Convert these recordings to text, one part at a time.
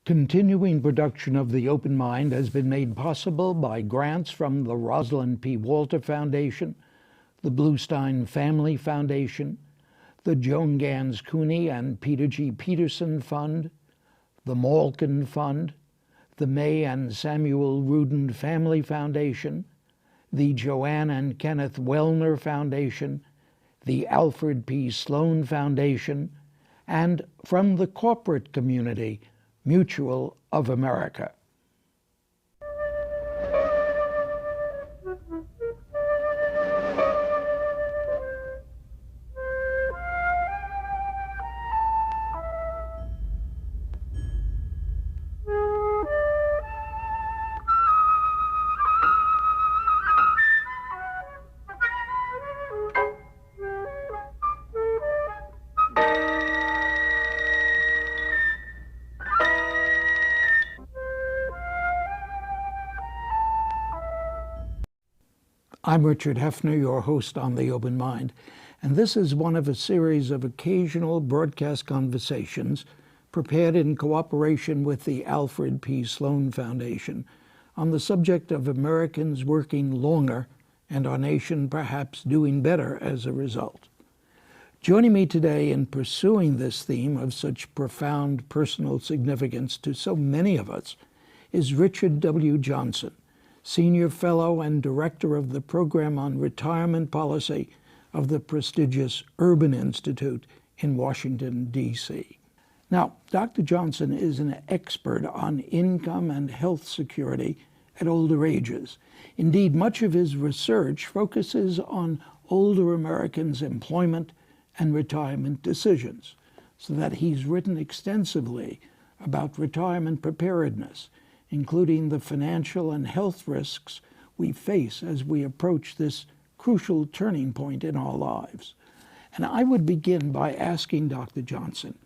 Continuing production of The Open Mind has been made possible by grants from the Rosalind P. Walter Foundation, the Bluestein Family Foundation, the Joan Gans Cuny and Peter G. Peterson Fund, the Malkin Fund, the May and Samuel Rudin Family Foundation, the Joanne and Kenneth Wellner Foundation, the Alfred P. Sloan Foundation, and from the corporate community, Mutual of America. I'm Richard Heffner, your host on The Open Mind, and this is one of a series of occasional broadcast conversations prepared in cooperation with the Alfred P. Sloan Foundation on the subject of Americans working longer and our nation perhaps doing better as a result. Joining me today in pursuing this theme of such profound personal significance to so many of us is Richard W. Johnson, Senior Fellow and Director of the Program on Retirement Policy of the prestigious Urban Institute in Washington, D.C. Now, Dr. Johnson is an expert on income and health security at older ages. Indeed, much of his research focuses on older Americans' employment and retirement decisions, so that he's written extensively about retirement preparedness, including the financial and health risks we face as we approach this crucial turning point in our lives. And I would begin by asking Dr. Johnson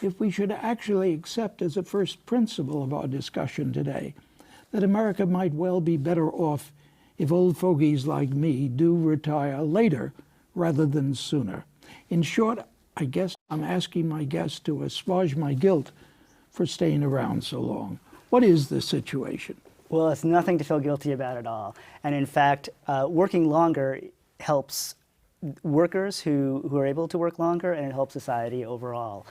if we should actually accept as a first principle of our discussion today that America might well be better off if old fogies like me do retire later rather than sooner. In short, I guess I'm asking my guests to assuage my guilt for staying around so long. What is the situation? Well, it's nothing to feel guilty about at all. And in fact, working longer helps workers who are able to work longer, and it helps society overall.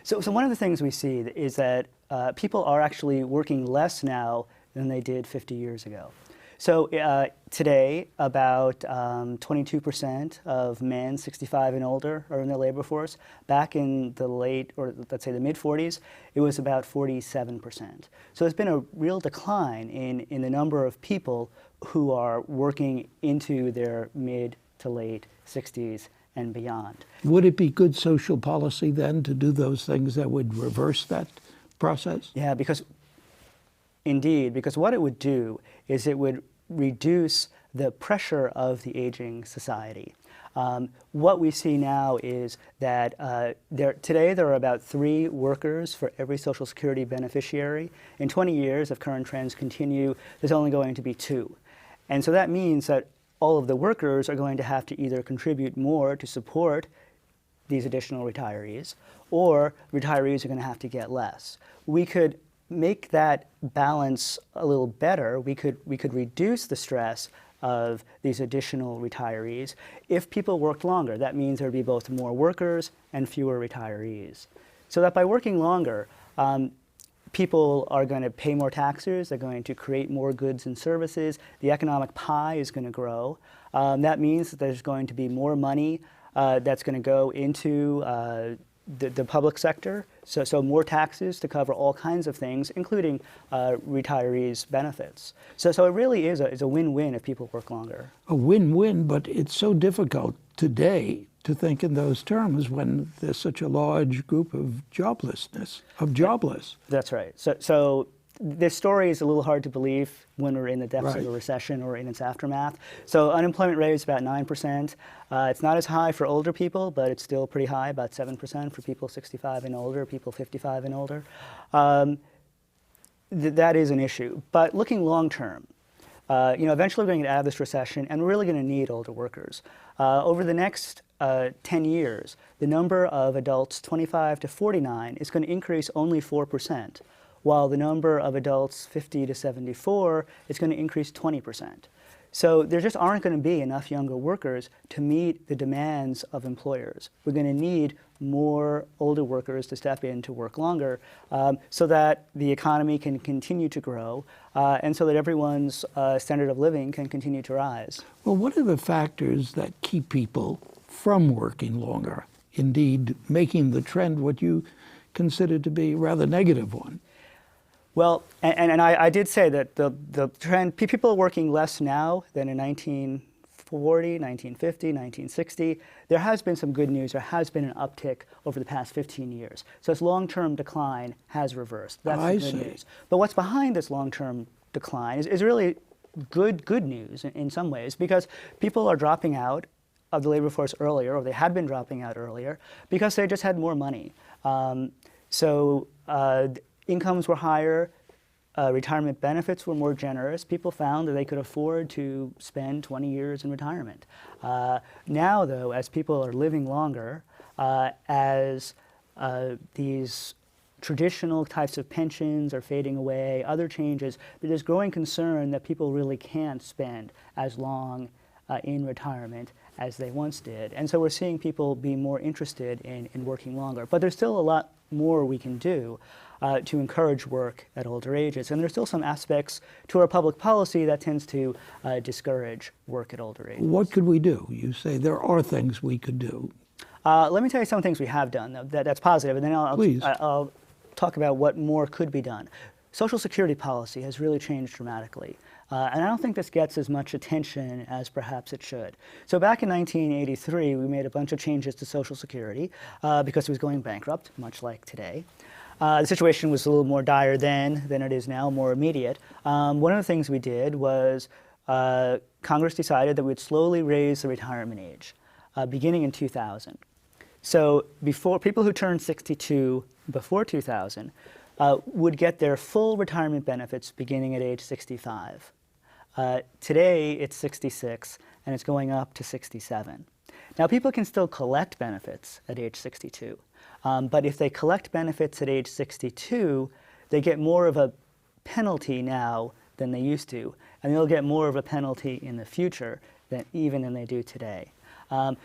So one of the things we see is that people are actually working less now than they did 50 years ago. So today, about 22% of men 65 and older are in the labor force. Back in the late, or let's say the mid-40s, it was about 47%. So there's been a real decline in the number of people who are working into their mid to late 60s and beyond. Would it be good social policy then to do those things that would reverse that process? Yeah, because what it would do is it would reduce the pressure of the aging society. What we see now is that today there are about 3 workers for every Social Security beneficiary. In 20 years, if current trends continue, there's only going to be 2. And so that means that all of the workers are going to have to either contribute more to support these additional retirees, or retirees are going to have to get less. We could make that balance a little better. We could reduce the stress of these additional retirees if people worked longer. That means there would be both more workers and fewer retirees. So that by working longer, people are going to pay more taxes, they're going to create more goods and services, the economic pie is going to grow. That means that there's going to be more money that's going to go into the public sector, so more taxes to cover all kinds of things, including retirees' benefits. So it really is a win-win if people work longer. A win-win, but it's so difficult today to think in those terms when there's such a large group of jobless. That's right. So this story is a little hard to believe when we're in the depths of a recession or in its aftermath. So unemployment rate is about 9%. It's not as high for older people, but it's still pretty high, about 7% for people 65 and older, people 55 and older. That is an issue. But looking long term, eventually we're going to get out of this recession, and we're really going to need older workers. Over the next 10 years, the number of adults 25 to 49 is going to increase only 4%, while the number of adults 50 to 74 is going to increase 20%. So there just aren't going to be enough younger workers to meet the demands of employers. We're going to need more older workers to step in to work longer so that the economy can continue to grow and so that everyone's standard of living can continue to rise. Well, what are the factors that keep people from working longer, indeed making the trend what you consider to be a rather negative one? Well, and I did say that the trend, people are working less now than in 1940, 1950, 1960. There has been some good news. There has been an uptick over the past 15 years. So this long-term decline has reversed. That's the good news. But what's behind this long-term decline is really good news in some ways, because people are dropping out of the labor force earlier, or they had been dropping out earlier, because they just had more money. Incomes were higher, retirement benefits were more generous. People found that they could afford to spend 20 years in retirement. Now, though, as people are living longer, as these traditional types of pensions are fading away, other changes, there's growing concern that people really can't spend as long in retirement as they once did. And so we're seeing people be more interested in working longer. But there's still a lot more we can do to encourage work at older ages. And there's still some aspects to our public policy that tends to discourage work at older ages. What could we do? You say there are things we could do. Let me tell you some things we have done that's positive, and then I'll talk about what more could be done. Social Security policy has really changed dramatically. And I don't think this gets as much attention as perhaps it should. So back in 1983, we made a bunch of changes to Social Security because it was going bankrupt, much like today. The situation was a little more dire then than it is now, more immediate. One of the things we did was Congress decided that we'd slowly raise the retirement age, beginning in 2000. So before, people who turned 62 before 2000 would get their full retirement benefits beginning at age 65. Today, it's 66, and it's going up to 67. Now, people can still collect benefits at age 62, but if they collect benefits at age 62, they get more of a penalty now than they used to, and they'll get more of a penalty in the future than they do today.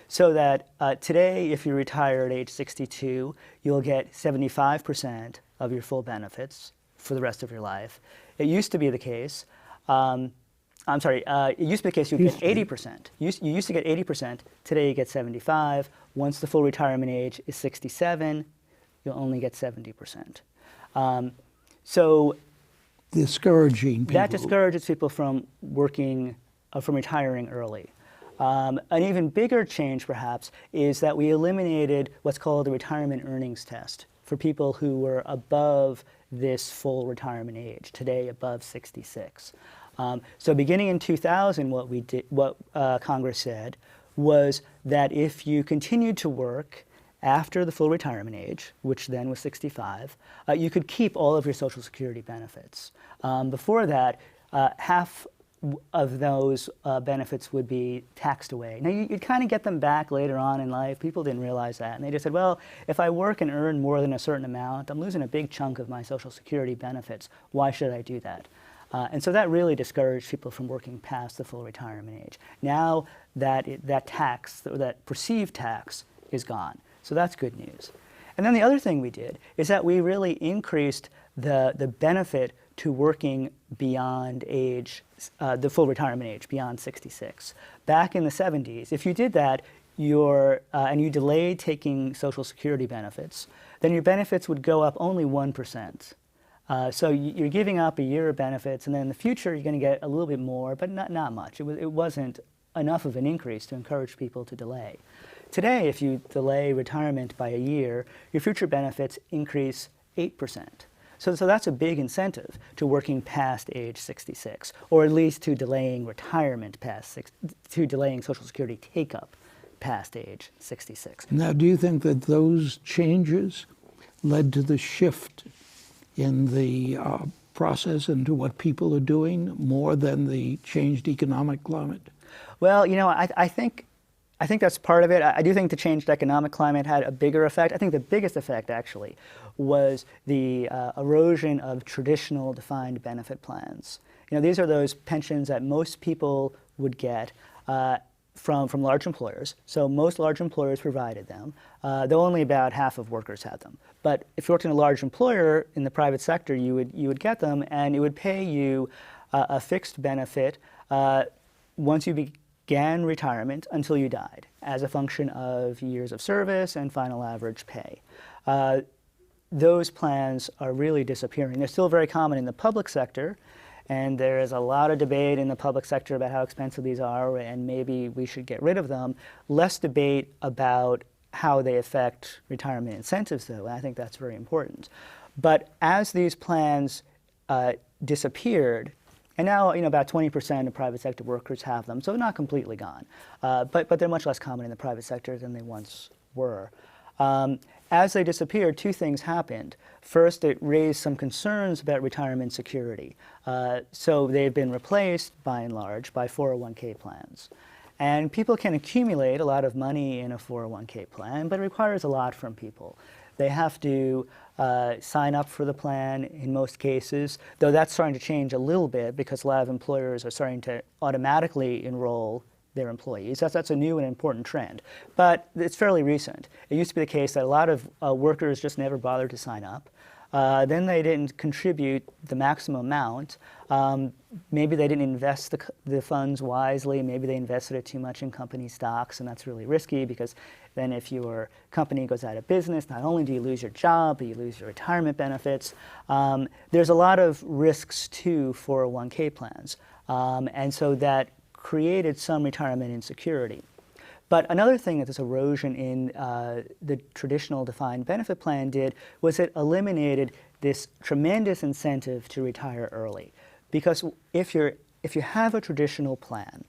So that today, if you retire at age 62, you'll get 75% of your full benefits for the rest of your life. It used to be the case, it used to be the case you get 80%. You used to get 80%, today you get 75%. Once the full retirement age is 67, you'll only get 70%. So discouraging people. That discourages people from working, from retiring early. An even bigger change, perhaps, is that we eliminated what's called the retirement earnings test for people who were above this full retirement age, today above 66. So beginning in 2000, what Congress said was that if you continued to work after the full retirement age, which then was 65, you could keep all of your Social Security benefits. Before that, half of those benefits would be taxed away. Now, you'd kind of get them back later on in life. People didn't realize that. And they just said, well, if I work and earn more than a certain amount, I'm losing a big chunk of my Social Security benefits. Why should I do that? And so that really discouraged people from working past the full retirement age. Now that tax, that perceived tax, is gone. So that's good news. And then the other thing we did is that we really increased the benefit to working beyond age, the full retirement age, beyond 66. Back in the 70s, if you did that, and you delayed taking Social Security benefits, then your benefits would go up only 1%. So you're giving up a year of benefits, and then in the future you're going to get a little bit more, but not much. It wasn't enough of an increase to encourage people to delay. Today, if you delay retirement by a year, your future benefits increase 8%. So that's a big incentive to working past age 66, or at least to delaying retirement to delaying Social Security take-up past age 66. Now, do you think that those changes led to the shift in the process into what people are doing more than the changed economic climate? Well, I think that's part of it. I do think the changed economic climate had a bigger effect. I think the biggest effect, actually, was the erosion of traditional defined benefit plans. These are those pensions that most people would get from large employers. So most large employers provided them, though only about half of workers had them. But if you worked in a large employer in the private sector, you would get them, and it would pay you a fixed benefit once you began retirement until you died, as a function of years of service and final average pay. Those plans are really disappearing. They're still very common in the public sector, and there is a lot of debate in the public sector about how expensive these are, and maybe we should get rid of them. Less debate about how they affect retirement incentives, though, and I think that's very important. But as these plans disappeared, and now about 20% of private sector workers have them, so not completely gone, but they're much less common in the private sector than they once were. As they disappeared, two things happened. First, it raised some concerns about retirement security. So they've been replaced, by and large, by 401k plans. And people can accumulate a lot of money in a 401k plan, but it requires a lot from people. They have to sign up for the plan in most cases, though that's starting to change a little bit because a lot of employers are starting to automatically enroll their employees. That's a new and important trend. But it's fairly recent. It used to be the case that a lot of workers just never bothered to sign up. Then they didn't contribute the maximum amount. Maybe they didn't invest the funds wisely. Maybe they invested it too much in company stocks, and that's really risky because then if your company goes out of business, not only do you lose your job, but you lose your retirement benefits. There's a lot of risks to 401k plans. And so that created some retirement insecurity. But another thing that this erosion in the traditional defined benefit plan did was it eliminated this tremendous incentive to retire early. Because if you have a traditional plan,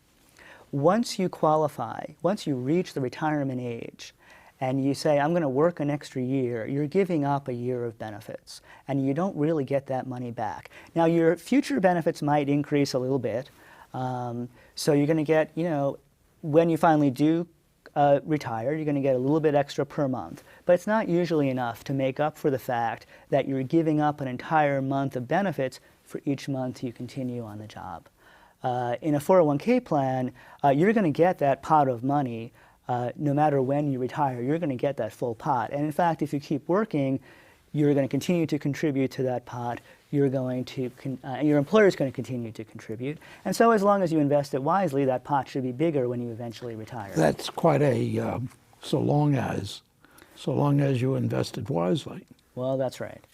once you qualify, once you reach the retirement age, and you say, I'm going to work an extra year, you're giving up a year of benefits, and you don't really get that money back. Now, your future benefits might increase a little bit, so you're going to get, when you finally do retire, you're going to get a little bit extra per month. But it's not usually enough to make up for the fact that you're giving up an entire month of benefits for each month you continue on the job. In a 401k plan, you're going to get that pot of money no matter when you retire. You're going to get that full pot. And in fact, if you keep working, you're going to continue to contribute to that pot. Your employer is going to continue to contribute. And so as long as you invest it wisely, that pot should be bigger when you eventually retire. That's quite a so long as you invest it wisely. Well, that's right.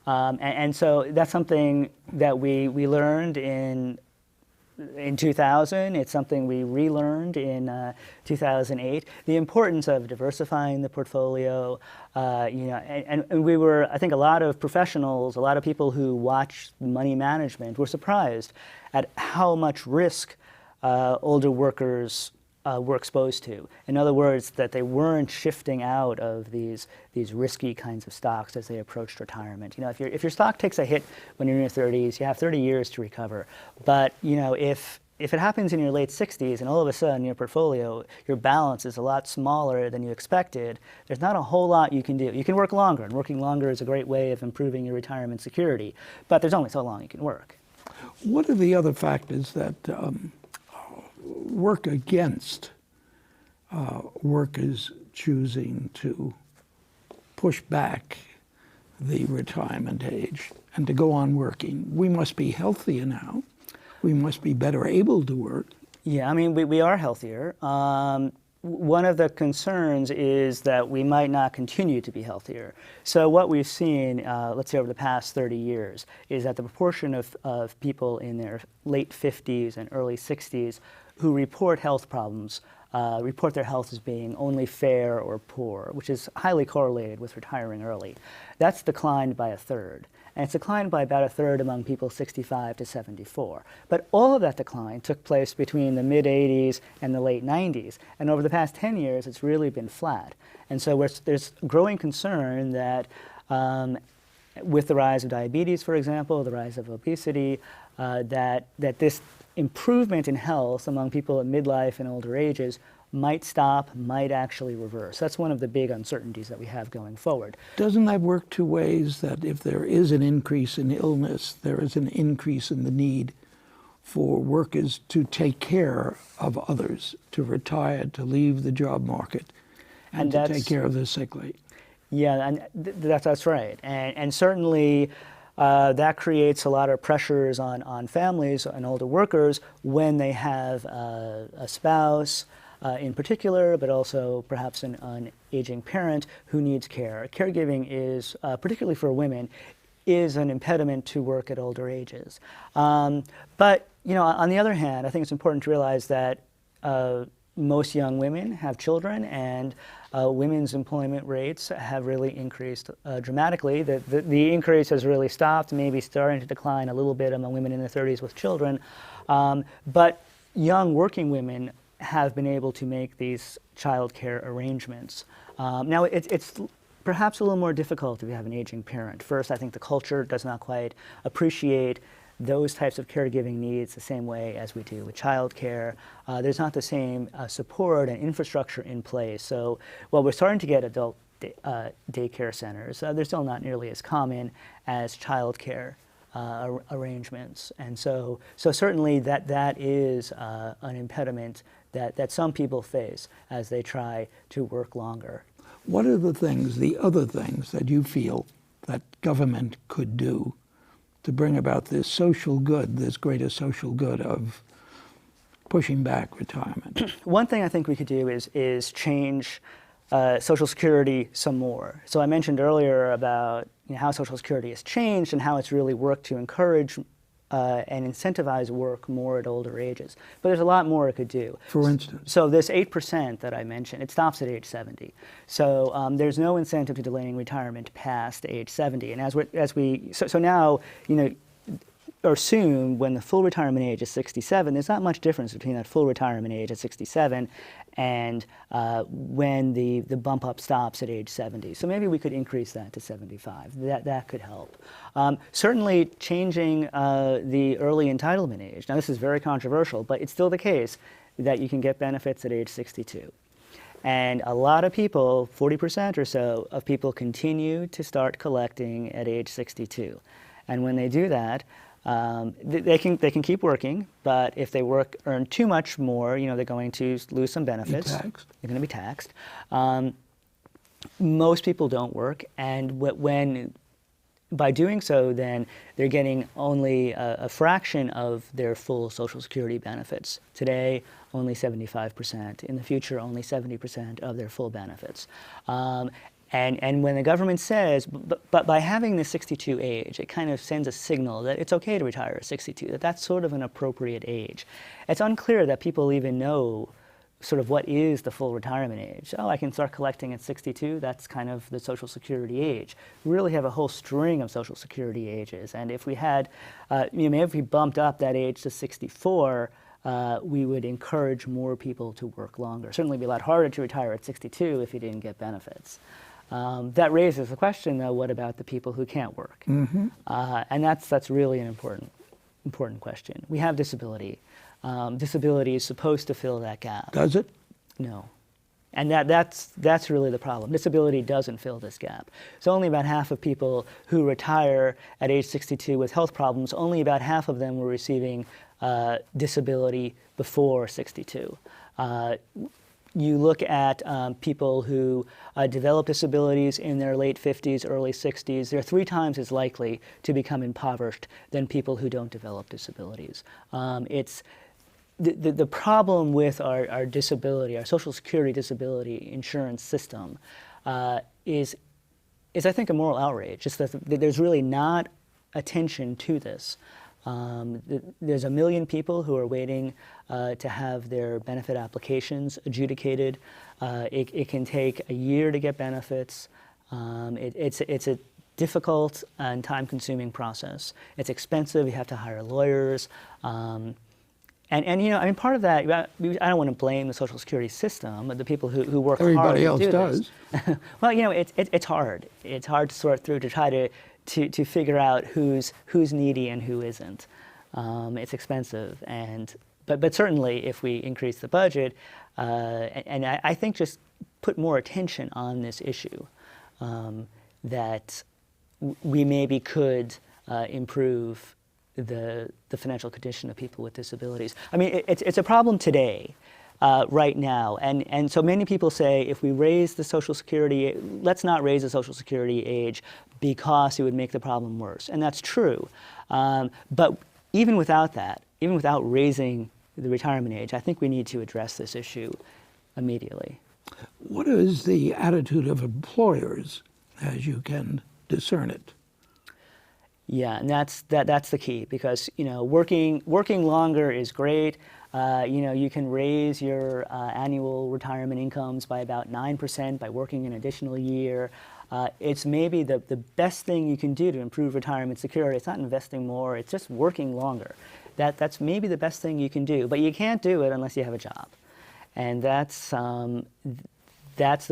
And so that's something that we learned in 2000. It's something we relearned in 2008. The importance of diversifying the portfolio, and we were, I think a lot of professionals, a lot of people who watch money management were surprised at how much risk older workers were exposed to. In other words, that they weren't shifting out of these risky kinds of stocks as they approached retirement. If your stock takes a hit when you're in your 30s, you have 30 years to recover. But if it happens in your late 60s and all of a sudden your portfolio, your balance is a lot smaller than you expected, there's not a whole lot you can do. You can work longer, and working longer is a great way of improving your retirement security. But there's only so long you can work. What are the other factors that work against workers choosing to push back the retirement age and to go on working? We must be healthier now. We must be better able to work. Yeah, I mean, we are healthier. One of the concerns is that we might not continue to be healthier. So what we've seen, let's say over the past 30 years, is that the proportion of people in their late 50s and early 60s who report health problems report their health as being only fair or poor, which is highly correlated with retiring early. That's declined by a third. And it's declined by about a third among people 65 to 74. But all of that decline took place between the mid-'80s and the late '90s. And over the past 10 years, it's really been flat. And so there's growing concern that with the rise of diabetes, for example, the rise of obesity, that this improvement in health among people at midlife and older ages might stop, might actually reverse. That's one of the big uncertainties that we have going forward. Doesn't that work two ways, that if there is an increase in illness, there is an increase in the need for workers to take care of others, to retire, to leave the job market, and to take care of the sickly? Yeah, and that's right. And certainly that creates a lot of pressures on families and older workers when they have a spouse in particular, but also perhaps an aging parent who needs care. Caregiving is, particularly for women, is an impediment to work at older ages. But on the other hand, I think it's important to realize that most young women have children, and women's employment rates have really increased dramatically. The increase has really stopped, maybe starting to decline a little bit among women in their 30s with children. But young working women have been able to make these child care arrangements. Now, it's perhaps a little more difficult if you have an aging parent. First, I think the culture does not quite appreciate those types of caregiving needs the same way as we do with child care. There's not the same support and infrastructure in place. So while we're starting to get adult daycare centers, they're still not nearly as common as child care arrangements. And so certainly that is an impediment that some people face as they try to work longer. What are the other things that you feel that government could do to bring about this social good, this greater social good of pushing back retirement? One thing I think we could do is change Social Security some more. So I mentioned earlier about how Social Security has changed and how it's really worked to encourage and incentivize work more at older ages. But there's a lot more it could do. For instance? So this 8% that I mentioned, it stops at age 70. So there's no incentive to delaying retirement past age 70. And so now, or soon, when the full retirement age is 67, there's not much difference between that full retirement age at 67 and when the bump up stops at age 70. So maybe we could increase that to 75. That could help. Certainly changing the early entitlement age. Now this is very controversial, but it's still the case that you can get benefits at age 62. And a lot of people, 40% or so of people, continue to start collecting at age 62. And when they do that, they can keep working, but if they earn too much more, they're going to lose some benefits. Be taxed. They're going to be taxed. Most people don't work, and by doing so, then they're getting only a fraction of their full Social Security benefits. Today, only 75%. In the future, only 70% of their full benefits. And when the government says, but by having the 62 age, it kind of sends a signal that it's okay to retire at 62, that that's sort of an appropriate age. It's unclear that people even know sort of what is the full retirement age. Oh, I can start collecting at 62, that's kind of the Social Security age. We really have a whole string of Social Security ages, and if we had, maybe if we bumped up that age to 64, we would encourage more people to work longer. Certainly be a lot harder to retire at 62 if you didn't get benefits. That raises the question, though, what about the people who can't work? Mm-hmm. And that's really an important question. We have disability. Disability is supposed to fill that gap. Does it? No. And that's really the problem. Disability doesn't fill this gap. So only about half of people who retire at age 62 with health problems, only about half of them were receiving disability before 62. You look at people who develop disabilities in their late 50s, early 60s, they're 3 times as likely to become impoverished than people who don't develop disabilities. It's the problem with our disability, our Social Security disability insurance system, is I think a moral outrage. Just that there's really not attention to this. There's 1 million people who are waiting to have their benefit applications adjudicated. It can take a year to get benefits. It's a difficult and time-consuming process. It's expensive. You have to hire lawyers. And part of that, I don't want to blame the Social Security system, but the people who work hard to do this. Everybody else does. Well, it's hard. It's hard to sort through to try to figure out who's needy and who isn't. It's expensive, and but certainly if we increase the budget, and I think just put more attention on this issue, that we maybe could improve the financial condition of people with disabilities. I mean, it's a problem today, right now, and so many people say if we raise the Social Security, let's not raise the Social Security age because it would make the problem worse, and that's true. But even without that, even without raising the retirement age, I think we need to address this issue immediately. What is the attitude of employers, as you can discern it? Yeah, and that's the key, because working longer is great. You can raise your annual retirement incomes by about 9% by working an additional year. It's maybe the best thing you can do to improve retirement security. It's not investing more, it's just working longer. That's maybe the best thing you can do, but you can't do it unless you have a job. And that's the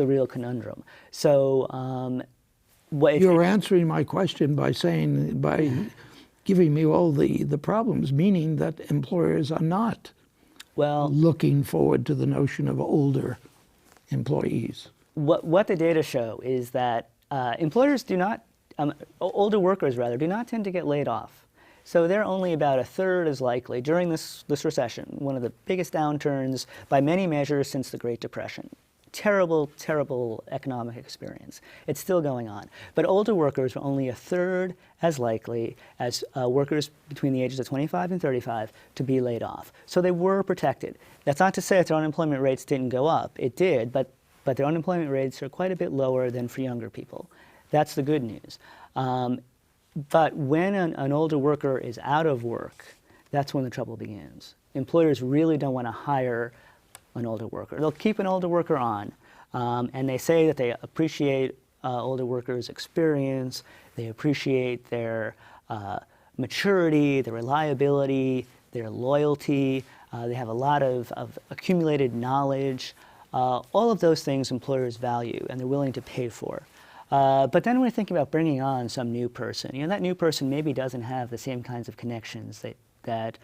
real conundrum. So you're answering my question by giving me all the problems, meaning that employers are not looking forward to the notion of older employees. What the data show is that employers do not, older workers rather, do not tend to get laid off. So they're only about a third as likely during this recession, one of the biggest downturns by many measures since the Great Depression. Terrible, terrible economic experience. It's still going on. But older workers are only a third as likely as workers between the ages of 25 and 35 to be laid off. So they were protected. That's not to say that their unemployment rates didn't go up. It did, but their unemployment rates are quite a bit lower than for younger people. That's the good news. But when an older worker is out of work, that's when the trouble begins. Employers really don't want to hire an older worker. They'll keep an older worker on, and they say that they appreciate older workers' experience, they appreciate their maturity, their reliability, their loyalty, they have a lot of accumulated knowledge. All of those things employers value and they're willing to pay for. But then when we think about bringing on some new person, that new person maybe doesn't have the same kinds of connections that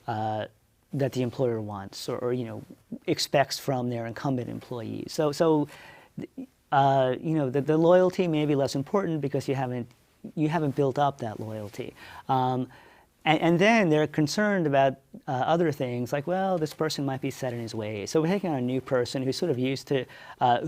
the employer wants or expects from their incumbent employees. So the loyalty may be less important because you haven't built up that loyalty. And then they're concerned about other things like, well, this person might be set in his ways. So we're taking on a new person who's sort of used to,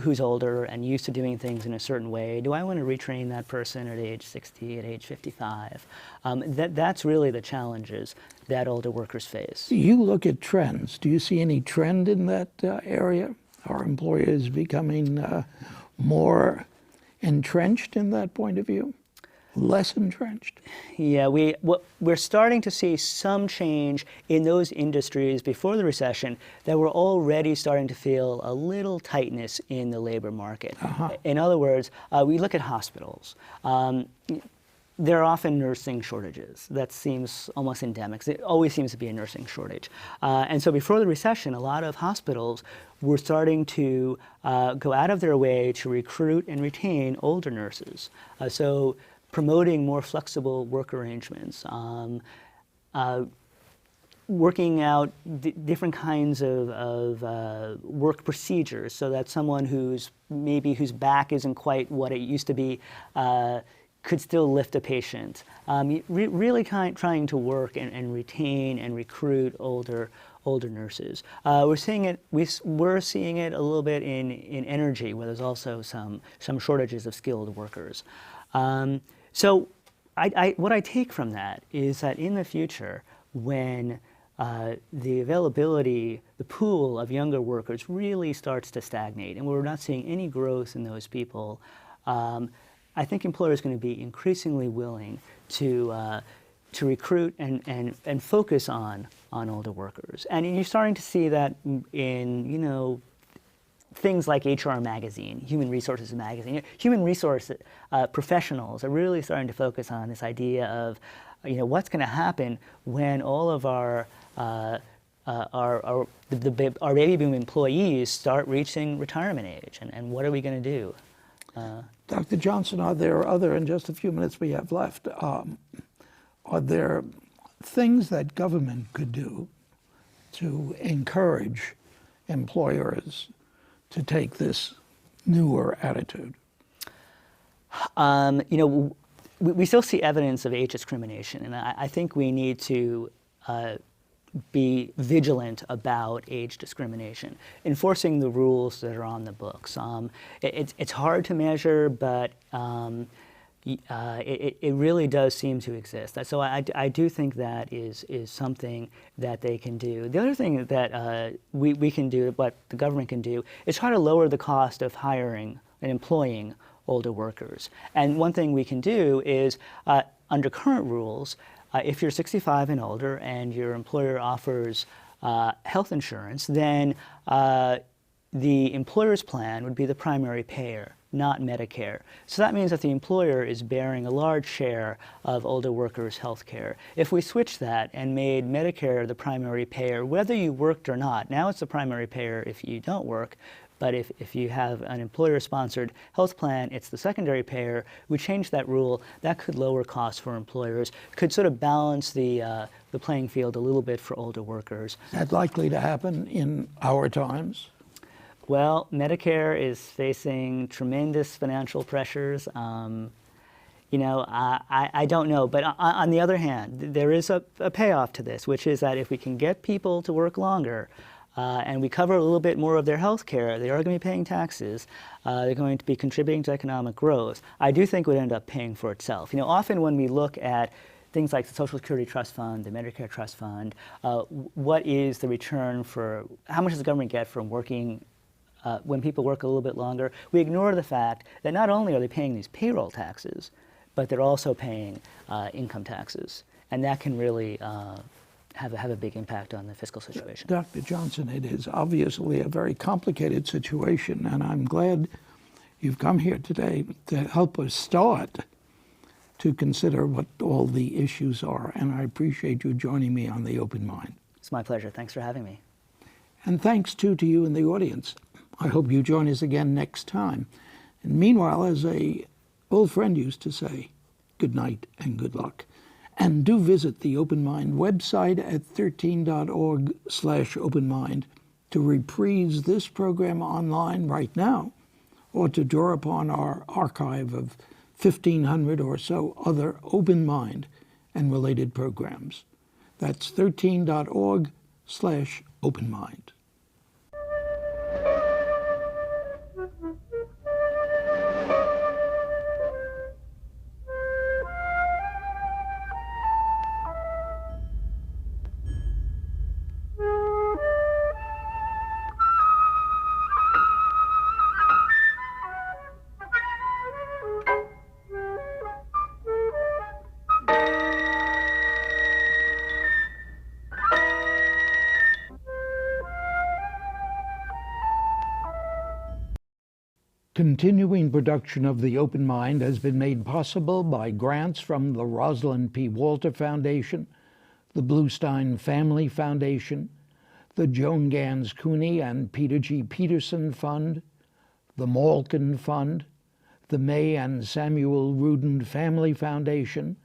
who's older and used to doing things in a certain way. Do I want to retrain that person at age 60, at age 55? That's really the challenges that older workers face. You look at trends. Do you see any trend in that area? Are employers becoming more entrenched in that point of view? Less entrenched? Yeah, we're starting to see some change in those industries before the recession that were already starting to feel a little tightness in the labor market. In other words, we look at hospitals. There are often nursing shortages. That seems almost endemic. There always seems to be a nursing shortage. And so before the recession, a lot of hospitals were starting to go out of their way to recruit and retain older nurses. So promoting more flexible work arrangements, working out different kinds of work procedures so that someone whose back isn't quite what it used to be could still lift a patient. Really trying to work and retain and recruit older nurses. We're seeing it a little bit in energy, where there's also some shortages of skilled workers. So what I take from that is that in the future, when the availability, the pool of younger workers really starts to stagnate, and we're not seeing any growth in those people, I think employers are going to be increasingly willing to recruit and focus on older workers. And you're starting to see that in things like HR Magazine, Human Resources Magazine. Human resource professionals are really starting to focus on this idea of, what's going to happen when all of our baby boom employees start reaching retirement age, and what are we going to do? Dr. Johnson, are there in just a few minutes we have left, are there things that government could do to encourage employers to take this newer attitude? You know, we still see evidence of age discrimination, and I think we need to be vigilant about age discrimination, enforcing the rules that are on the books. It's hard to measure, but it really does seem to exist. So I do think that is something that they can do. The other thing that we can do, what the government can do, is try to lower the cost of hiring and employing older workers. And one thing we can do is, under current rules, if you're 65 and older and your employer offers health insurance, then the employer's plan would be the primary payer, not Medicare. So that means that the employer is bearing a large share of older workers' health care. If we switch that and made Medicare the primary payer, whether you worked or not, now it's the primary payer if you don't work, but if you have an employer-sponsored health plan, it's the secondary payer. We change that rule. That could lower costs for employers, could sort of balance the playing field a little bit for older workers. Is that likely to happen in our times? Well, Medicare is facing tremendous financial pressures. You know, I don't know. But on the other hand, there is a payoff to this, which is that if we can get people to work longer, and we cover a little bit more of their health care, they are going to be paying taxes, they're going to be contributing to economic growth, I do think it would end up paying for itself. You know, often when we look at things like the Social Security Trust Fund, the Medicare Trust Fund, what is the return for, how much does the government get from working when people work a little bit longer? We ignore the fact that not only are they paying these payroll taxes, but they're also paying income taxes. And that can really have a big impact on the fiscal situation. Dr. Johnson, it is obviously a very complicated situation, and I'm glad you've come here today to help us start to consider what all the issues are. And I appreciate you joining me on The Open Mind. It's my pleasure. Thanks for having me. And thanks, too, to you in the audience. I hope you join us again next time. And meanwhile, as an old friend used to say, good night and good luck. And do visit the Open Mind website at 13.org/openmind to reprise this program online right now, or to draw upon our archive of 1,500 or so other Open Mind and related programs. That's 13.org/openmind. Continuing production of The Open Mind has been made possible by grants from the Rosalind P. Walter Foundation, the Bluestein Family Foundation, the Joan Gans Cuny and Peter G. Peterson Fund, the Malkin Fund, the May and Samuel Rudin Family Foundation,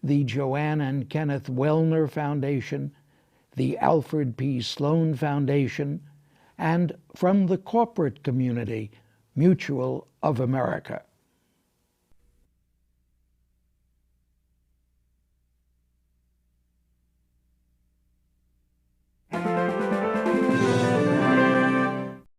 the Joanne and Kenneth Wellner Foundation, the Alfred P. Sloan Foundation, and from the corporate community, Mutual of America.